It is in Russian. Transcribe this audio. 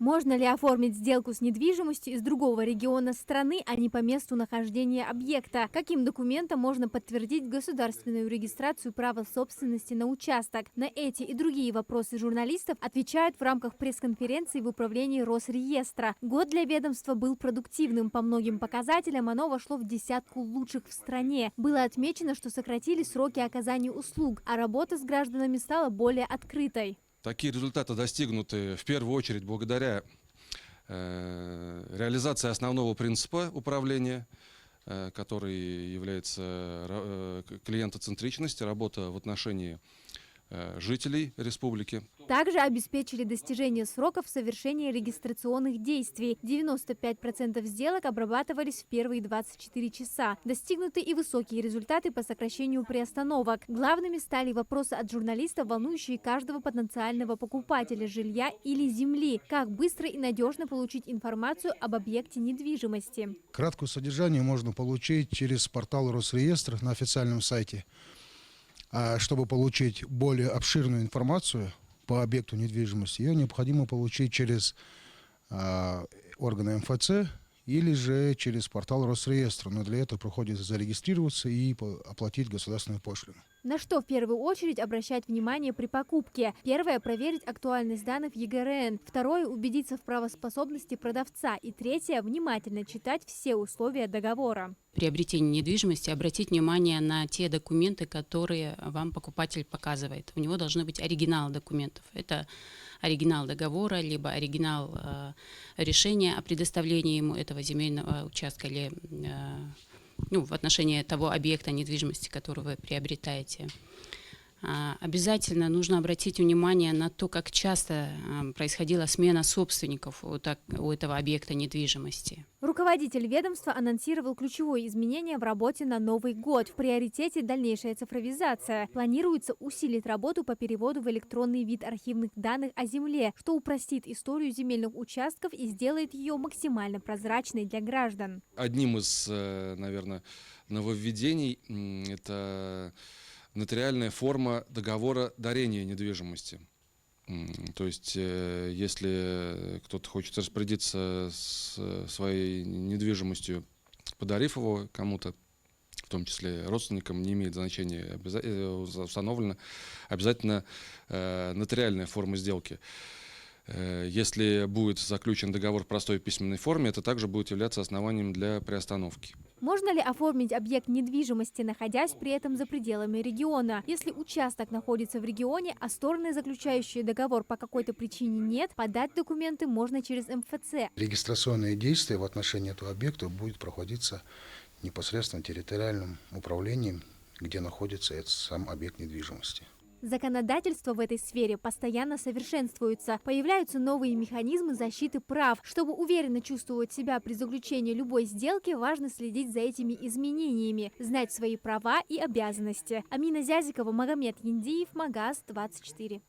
Можно ли оформить сделку с недвижимостью из другого региона страны, а не по месту нахождения объекта? Каким документом можно подтвердить государственную регистрацию права собственности на участок? На эти и другие вопросы журналистов отвечают в рамках пресс-конференции в управлении Росреестра. Год для ведомства был продуктивным. По многим показателям оно вошло в десятку лучших в стране. Было отмечено, что сократили сроки оказания услуг, а работа с гражданами стала более открытой. Такие результаты достигнуты в первую очередь благодаря реализации основного принципа управления, который является клиентоцентричность, работа в отношении жителей республики. Также обеспечили достижение сроков совершения регистрационных действий. 95% сделок обрабатывались в первые 24 часа. Достигнуты и высокие результаты по сокращению приостановок. Главными стали вопросы от журналистов, волнующие каждого потенциального покупателя жилья или земли. Как быстро и надежно получить информацию об объекте недвижимости. Краткое содержание можно получить через портал Росреестра на официальном сайте. А чтобы получить более обширную информацию по объекту недвижимости, ее необходимо получить через органы МФЦ или же через портал Росреестра. Но для этого приходится зарегистрироваться и оплатить государственную пошлину. На что в первую очередь обращать внимание при покупке? Первое – проверить актуальность данных ЕГРН. Второе – убедиться в правоспособности продавца. И третье – внимательно читать все условия договора. При приобретении недвижимости обратить внимание на те документы, которые вам покупатель показывает. У него должны быть оригиналы документов. Это оригинал договора, либо оригинал решения о предоставлении ему этого земельного участка или в отношении того объекта недвижимости, который вы приобретаете. Обязательно нужно обратить внимание на то, как часто происходила смена собственников у этого объекта недвижимости. Руководитель ведомства анонсировал ключевое изменение в работе на Новый год. В приоритете дальнейшая цифровизация. Планируется усилить работу по переводу в электронный вид архивных данных о земле, что упростит историю земельных участков и сделает ее максимально прозрачной для граждан. Одним из, наверное, нововведений это нотариальная форма договора дарения недвижимости. То есть, если кто-то хочет распорядиться своей недвижимостью, подарив его кому-то, в том числе родственникам, не имеет значения, установлена обязательно нотариальная форма сделки. Если будет заключен договор в простой письменной форме, это также будет являться основанием для приостановки. Можно ли оформить объект недвижимости, находясь при этом за пределами региона? Если участок находится в регионе, а стороны, заключающие договор, по какой-то причине нет, подать документы можно через МФЦ. Регистрационные действия в отношении этого объекта будут проходиться непосредственно территориальным управлением, где находится этот сам объект недвижимости. Законодательство в этой сфере постоянно совершенствуется. Появляются новые механизмы защиты прав. Чтобы уверенно чувствовать себя при заключении любой сделки, важно следить за этими изменениями, знать свои права и обязанности. Амина Зязикова, Магомед Яндиев, Магаз 24.